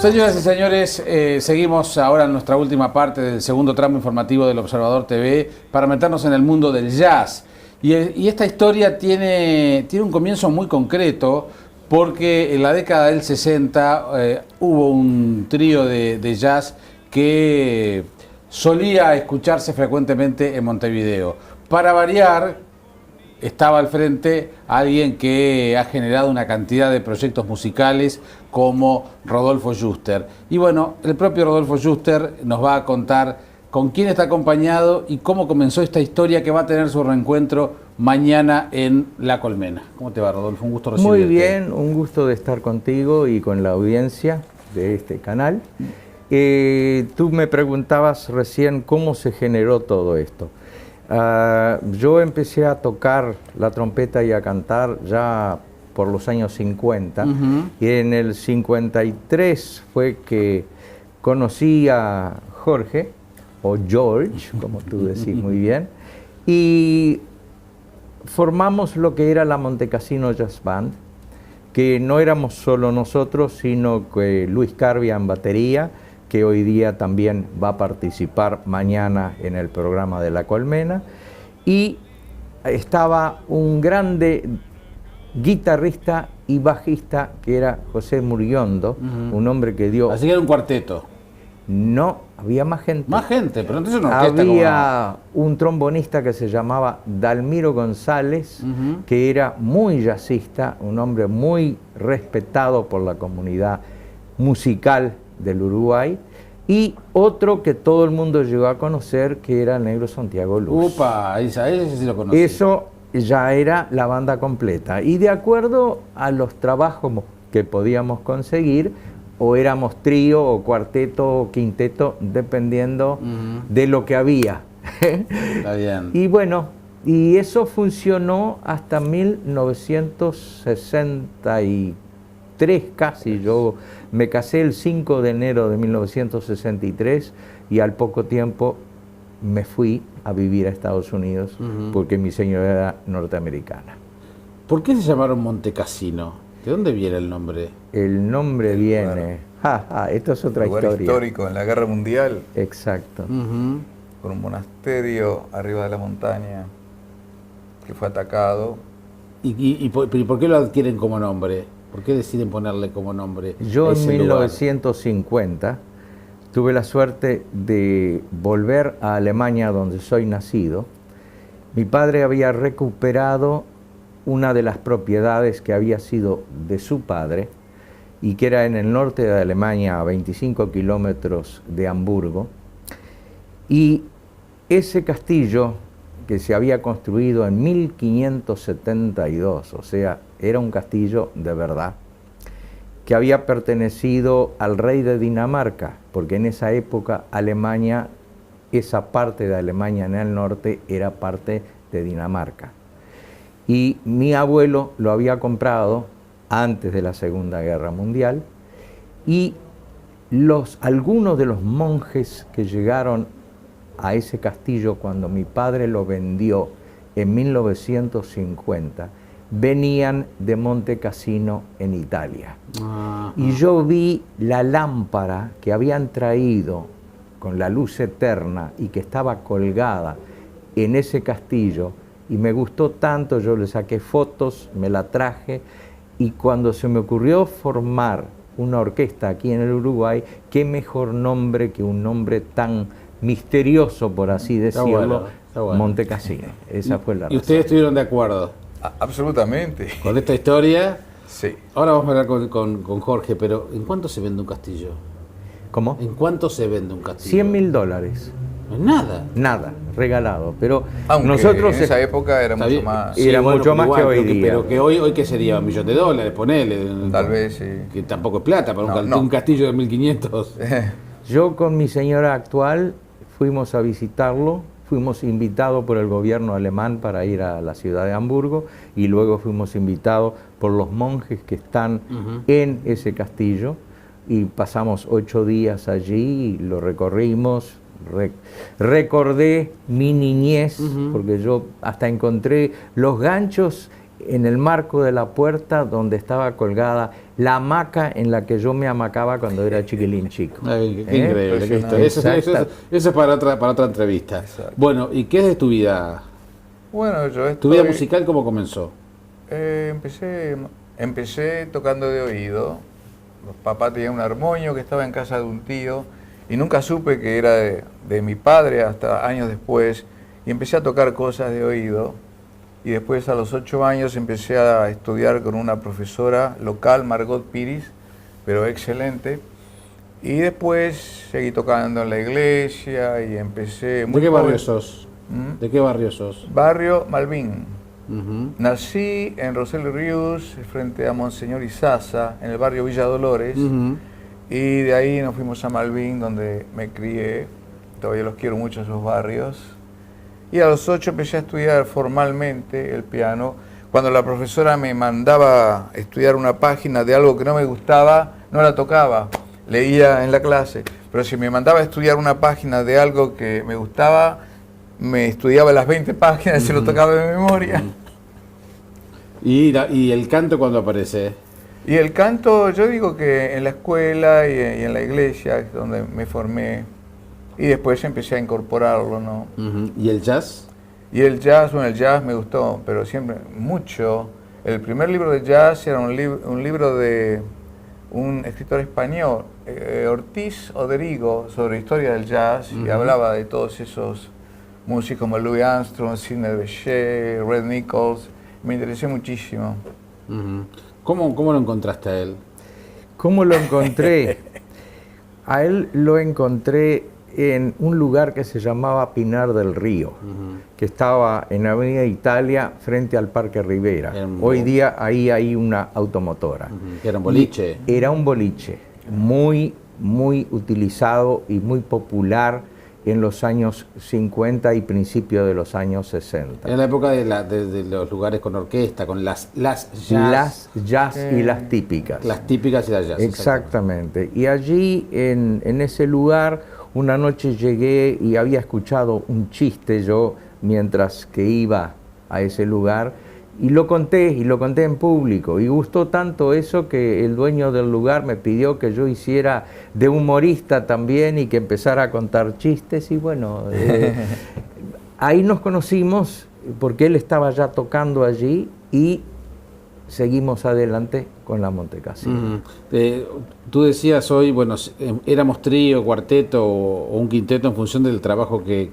Señoras y señores, seguimos ahora en nuestra última parte del segundo tramo informativo del Observador TV para meternos en el mundo del jazz. Y esta historia tiene un comienzo muy concreto porque en la década del 60 hubo un trío de jazz que solía escucharse frecuentemente en Montevideo. Para variar, estaba al frente alguien que ha generado una cantidad de proyectos musicales como Rodolfo Schuster. Y bueno, el propio Rodolfo Schuster nos va a contar con quién está acompañado y cómo comenzó esta historia que va a tener su reencuentro mañana en La Colmena. ¿Cómo te va, Rodolfo? Un gusto recibirte. Muy bien, un gusto de estar contigo y con la audiencia de este canal. Tú me preguntabas recién cómo se generó todo esto. Yo empecé a tocar la trompeta y a cantar ya por los años 50 y en el 53 fue que conocí a Jorge, o George, como tú decís muy bien, y formamos lo que era la Montecassino Jazz Band, que no éramos solo nosotros, sino que Luis Carbia en batería, que hoy día también va a participar mañana en el programa de La Colmena, y estaba un grande guitarrista y bajista que era José Muriondo, un hombre que dio... Así que era un cuarteto. No, había más gente. Más gente, pero entonces una orquesta. Había un trombonista que se llamaba Dalmiro González, que era muy jazzista, un hombre muy respetado por la comunidad musical del Uruguay, y otro que todo el mundo llegó a conocer, que era el Negro Santiago Luz. Upa, ese sí lo conocí. Eso ya era la banda completa. Y de acuerdo a los trabajos que podíamos conseguir, o éramos trío, o cuarteto, o quinteto, dependiendo de lo que había. Está bien. Y bueno, y eso funcionó hasta 1963 casi. Yo me casé el 5 de enero de 1963 y al poco tiempo me fui a vivir a Estados Unidos porque mi señora era norteamericana. ¿Por qué se llamaron Montecassino? ¿De dónde viene el nombre? El nombre viene... esto es otra lugar historia. Histórico en la Guerra Mundial. Exacto. Con un monasterio arriba de la montaña que fue atacado. ¿Y por qué lo adquieren como nombre? ¿Por qué deciden ponerle como nombre? Yo en ese 1950 tuve la suerte de volver a Alemania, donde soy nacido. Mi padre había recuperado una de las propiedades que había sido de su padre y que era en el norte de Alemania, a 25 kilómetros de Hamburgo. Y ese castillo, que se había construido en 1572, o sea, era un castillo de verdad, que había pertenecido al rey de Dinamarca, porque en esa época Alemania, esa parte de Alemania en el norte, era parte de Dinamarca. Y mi abuelo lo había comprado antes de la Segunda Guerra Mundial, y algunos de los monjes que llegaron a ese castillo cuando mi padre lo vendió en 1950, venían de Montecassino en Italia. Y yo vi la lámpara que habían traído con la luz eterna y que estaba colgada en ese castillo, y me gustó tanto, yo le saqué fotos, me la traje, y cuando se me ocurrió formar una orquesta aquí en el Uruguay, qué mejor nombre que un nombre tan misterioso, por así decirlo, está bueno. Montecassino. Esa fue la razón. ¿Y ustedes estuvieron de acuerdo Absolutamente. con esta historia? Sí. Ahora vamos a hablar con Jorge, pero ¿en cuánto se vende un castillo? ¿Cómo? ¿En cuánto se vende un castillo? $100.000. No es nada. Nada, regalado. Pero Aunque nosotros... en esa época era Está mucho bien. más. Era mucho más que hoy día. Pero que hoy ¿qué sería? $1 millón, ponele. Tal vez, sí. Que tampoco es plata para No. un castillo de 1500. Yo con mi señora actual fuimos a visitarlo, fuimos invitados por el gobierno alemán para ir a la ciudad de Hamburgo, y luego fuimos invitados por los monjes que están en ese castillo, y pasamos 8 días allí, y lo recorrimos. Recordé mi niñez, porque yo hasta encontré los ganchos en el marco de la puerta donde estaba colgada la hamaca en la que yo me amacaba cuando era chiquilín chico. Ay, qué increíble, qué historia. Eso es para otra entrevista. Exacto. Bueno, ¿y qué es de tu vida? Bueno, ¿Tu vida musical cómo comenzó? Empecé tocando de oído. Papá tenía un armonio que estaba en casa de un tío y nunca supe que era de mi padre hasta años después. Y empecé a tocar cosas de oído. Y después a los 8 años empecé a estudiar con una profesora local, Margot Piris, pero excelente. Y después seguí tocando en la iglesia y empecé... ¿De qué barrio sos? ¿De qué barrio sos? Barrio Malvin. Nací en Roseli Ríos, frente a Monseñor Izaza, en el barrio Villa Dolores. Y de ahí nos fuimos a Malvin, donde me crié. Todavía los quiero mucho esos barrios. Y a los 8 empecé a estudiar formalmente el piano. Cuando la profesora me mandaba estudiar una página de algo que no me gustaba, no la tocaba, leía en la clase. Pero si me mandaba a estudiar una página de algo que me gustaba, me estudiaba las 20 páginas y se lo tocaba de memoria. ¿Y el canto cuándo aparece? Y el canto, yo digo que en la escuela y en la iglesia es donde me formé. Y después empecé a incorporarlo, ¿no? ¿Y el jazz? Y el jazz, bueno, el jazz me gustó, pero siempre mucho. El primer libro de jazz era un libro de un escritor español, Ortiz Oderigo, sobre historia del jazz, y hablaba de todos esos músicos como Louis Armstrong, Sidney Bechet, Red Nichols. Me interesé muchísimo. ¿Cómo lo encontraste a él? ¿Cómo lo encontré? A él lo encontré en un lugar que se llamaba Pinar del Río, que estaba en Avenida Italia frente al Parque Rivera. Hoy día ahí hay una automotora. ¿Era un boliche? Era un boliche muy, muy utilizado y muy popular en los años 50 y principios de los años 60. En la época de los lugares con orquesta, con las jazz. Las jazz y las típicas. Las típicas y las jazz. Exactamente. Y allí, en ese lugar, una noche llegué y había escuchado un chiste yo mientras que iba a ese lugar y lo conté en público y gustó tanto eso que el dueño del lugar me pidió que yo hiciera de humorista también y que empezara a contar chistes y bueno, ahí nos conocimos porque él estaba ya tocando allí y seguimos adelante con la Montecassino. Tú decías hoy, bueno, éramos trío, cuarteto o un quinteto en función del trabajo que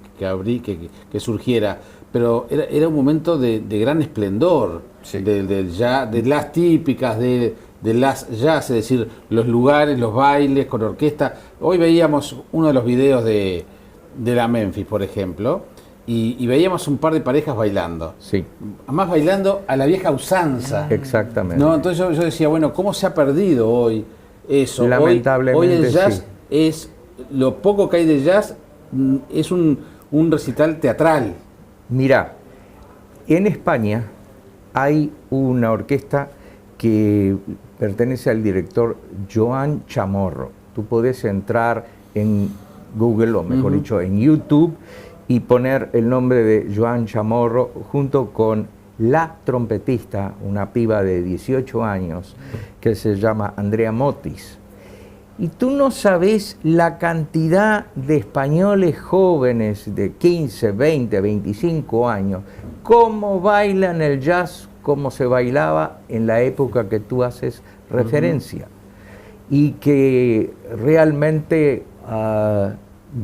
surgiera, pero era un momento de gran esplendor, Sí. del jazz, de las típicas, de las jazz, es decir, los lugares, los bailes con orquesta. Hoy veíamos uno de los videos de la Memphis, por ejemplo, y veíamos un par de parejas bailando. Sí. Además bailando a la vieja usanza. Exactamente. No, entonces yo decía, bueno, ¿cómo se ha perdido hoy eso? Lamentablemente, hoy el jazz sí. es, lo poco que hay de jazz, es un recital teatral. Mirá, en España hay una orquesta que pertenece al director Joan Chamorro. Tú podés entrar en Google, o mejor dicho, en YouTube, y poner el nombre de Joan Chamorro junto con la trompetista, una piba de 18 años, que se llama Andrea Motis. Y tú no sabés la cantidad de españoles jóvenes de 15, 20, 25 años, cómo bailan el jazz como se bailaba en la época que tú haces referencia. Y que realmente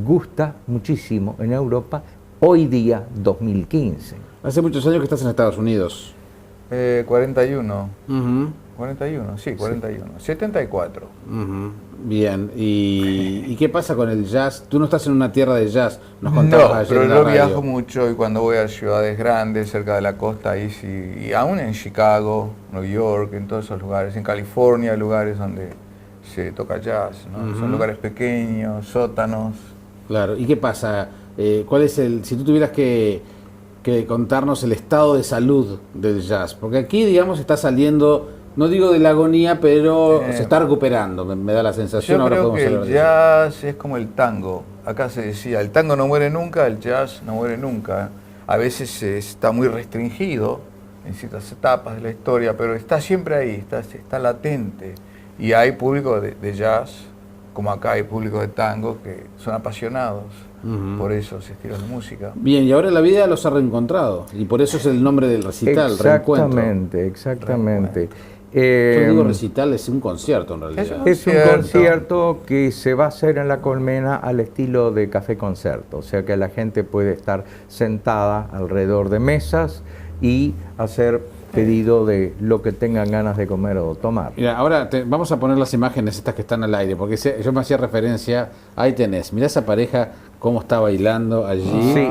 gusta muchísimo en Europa hoy día, 2015. Hace muchos años que estás en Estados Unidos. 41. 41, sí, 41. 74. Bien, ¿y qué pasa con el jazz? Tú no estás en una tierra de jazz, nos contabas No, ayer pero en la yo radio. viajo mucho y cuando voy a ciudades grandes, cerca de la costa, ahí sí, y aún en Chicago, New York, en todos esos lugares, en California, hay lugares donde se toca jazz, ¿no? Son lugares pequeños, sótanos. Claro, ¿y qué pasa? ¿Cuál es si tú tuvieras que contarnos el estado de salud del jazz? Porque aquí, digamos, está saliendo, no digo de la agonía, pero se está recuperando, me da la sensación. Yo Ahora creo podemos que hablar el de eso. jazz es como el tango. Acá se decía, el tango no muere nunca, el jazz no muere nunca. A veces está muy restringido en ciertas etapas de la historia, pero está siempre ahí, está latente. Y hay público de jazz, como acá hay público de tango, que son apasionados por esos estilos de música. Bien, y ahora la vida los ha reencontrado, y por eso es el nombre del recital, Reencuentro. Exactamente. Yo digo recital, es un concierto en realidad. Es un concierto que se va a hacer en La Colmena al estilo de café concierto, o sea que la gente puede estar sentada alrededor de mesas y hacer pedido de lo que tengan ganas de comer o tomar. Mira, ahora vamos a poner las imágenes estas que están al aire, porque yo me hacía referencia, ahí tenés, mirá esa pareja cómo está bailando allí. Sí.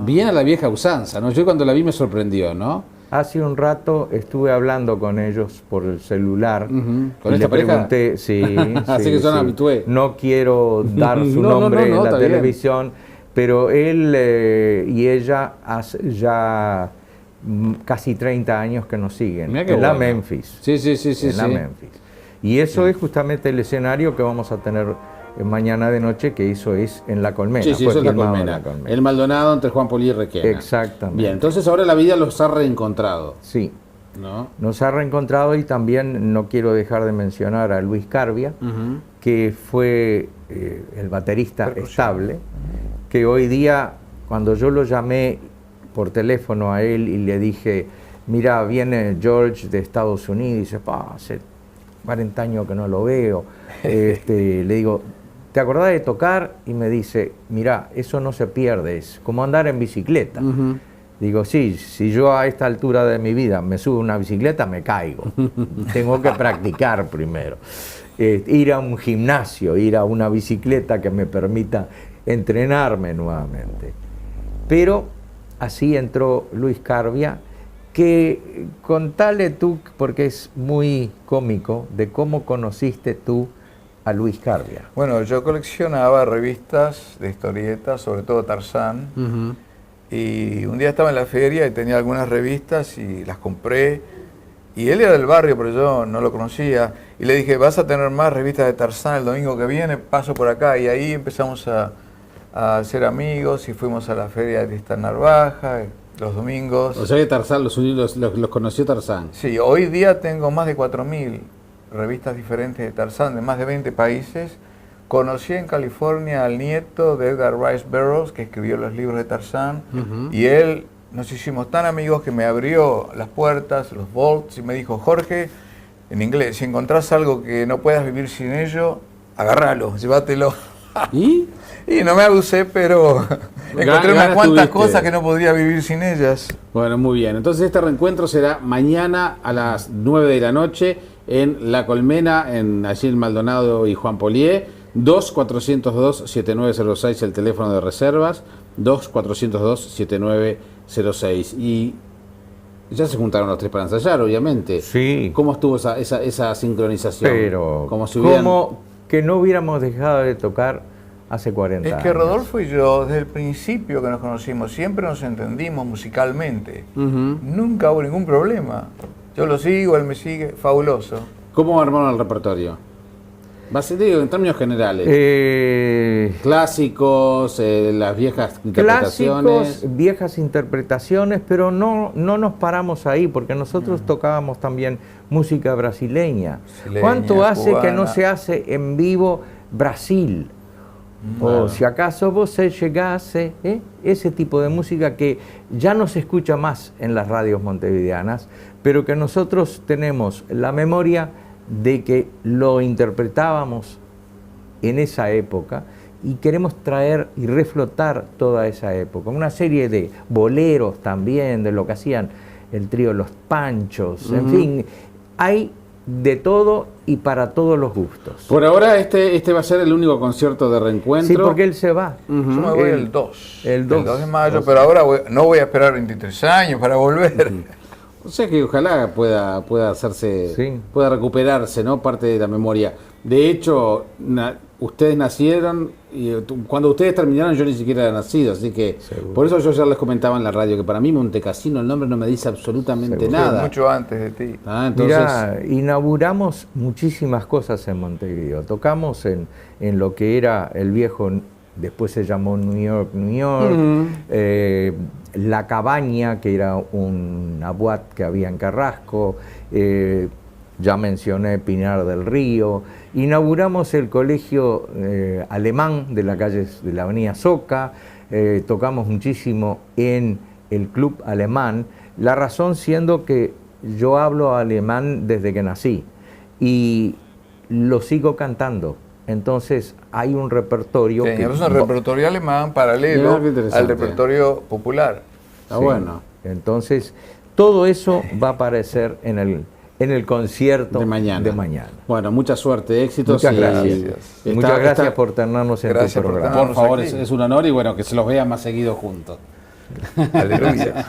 Bien a la vieja usanza, ¿no? Yo cuando la vi me sorprendió, ¿no? Hace un rato estuve hablando con ellos por el celular. ¿Con y esta le pareja? pregunté, sí, Así que son habitué. No quiero dar su No, nombre en la está televisión, pero él y ella hace ya casi 30 años que nos siguen. Mirá qué en la bueno. Memphis. Sí. En la Memphis. Y eso es justamente el escenario que vamos a tener mañana de noche, que eso es en La Colmena. Sí, fue eso es La filmado en Colmena. La Colmena. El Maldonado entre Juan Poli y Requena. Exactamente. Bien, entonces ahora la vida los ha reencontrado, Sí. ¿no? Nos ha reencontrado, y también no quiero dejar de mencionar a Luis Carbia, que fue el baterista estable, que hoy día, cuando yo lo llamé por teléfono a él y le dije, mira, viene George de Estados Unidos, y dice, hace 40 años que no lo veo, le digo, ¿te acordás de tocar? Y me dice, mira, eso no se pierde, es como andar en bicicleta. Digo, sí, si yo a esta altura de mi vida me subo a una bicicleta, me caigo. Tengo que practicar primero. Ir a un gimnasio, ir a una bicicleta que me permita entrenarme nuevamente. Pero así entró Luis Carbia, que contale tú, porque es muy cómico, de cómo conociste tú a Luis Carbia. Bueno, yo coleccionaba revistas de historietas, sobre todo Tarzán, y un día estaba en la feria y tenía algunas revistas y las compré, y él era del barrio, pero yo no lo conocía, y le dije, vas a tener más revistas de Tarzán el domingo que viene, paso por acá, y ahí empezamos a ser amigos y fuimos a la feria de esta Narvaja los domingos. O sea que Tarzán, los conoció Tarzán. Sí, hoy día tengo más de 4.000 revistas diferentes de Tarzán de más de 20 países. Conocí en California al nieto de Edgar Rice Burroughs, que escribió los libros de Tarzán, y él, nos hicimos tan amigos que me abrió las puertas, los vaults, y me dijo, Jorge, en inglés, si encontrás algo que no puedas vivir sin ello, agárralo, llévatelo. ¿Y? Y no me abusé, pero encontré unas cuantas cosas que no podría vivir sin ellas. Bueno, muy bien. Entonces este reencuentro será mañana a las 9 de la noche en La Colmena, allí en Maldonado y Juan Polié. 2-402-7906 el teléfono de reservas. 2-402-7906. Y ya se juntaron los tres para ensayar, obviamente. Sí. ¿Cómo estuvo esa sincronización? Pero, como que no hubiéramos dejado de tocar hace 40 años. Es que Rodolfo y yo, desde el principio que nos conocimos, siempre nos entendimos musicalmente. Nunca hubo ningún problema. Yo lo sigo, él me sigue, fabuloso. ¿Cómo armaron el repertorio? Digo, en términos generales. Clásicos, las viejas interpretaciones. Clásicos, viejas interpretaciones, pero no nos paramos ahí, porque nosotros tocábamos también música brasileña. ¿Cuánto hace que no se hace en vivo Brasil? O si acaso vos llegase, ese tipo de música que ya no se escucha más en las radios montevideanas, pero que nosotros tenemos la memoria de que lo interpretábamos en esa época y queremos traer y reflotar toda esa época. Una serie de boleros también, de lo que hacían el trío Los Panchos, en fin, hay de todo y para todos los gustos. Por ahora este va a ser el único concierto de reencuentro. Sí, porque él se va. Yo me voy el 2. El 2 de mayo, pero ahora no voy a esperar 23 años para volver. O sea que ojalá pueda hacerse, Sí. pueda recuperarse, ¿no? Parte de la memoria. De hecho, ustedes nacieron y cuando ustedes terminaron yo ni siquiera era nacido, así que Seguro. por eso yo ya les comentaba en la radio que para mí Montecassino el nombre no me dice absolutamente Seguro. nada. Sí, mucho antes de ti. Entonces, Mirá, inauguramos muchísimas cosas en Montevideo. Tocamos en lo que era el viejo, después se llamó New York, La Cabaña, que era una boate que había en Carrasco, ya mencioné Pinar del Río. Inauguramos el colegio alemán de la calle de la avenida Soca, tocamos muchísimo en el club alemán, la razón siendo que yo hablo alemán desde que nací y lo sigo cantando. Entonces hay un repertorio es un repertorio alemán paralelo al repertorio popular. Está bueno. Entonces todo eso va a aparecer en el concierto de mañana. Bueno, mucha suerte, éxitos. Muchas gracias. Muchas gracias por tenernos en tu programa. Por favor, es un honor y bueno, que se los vea más seguido juntos. Aleluya.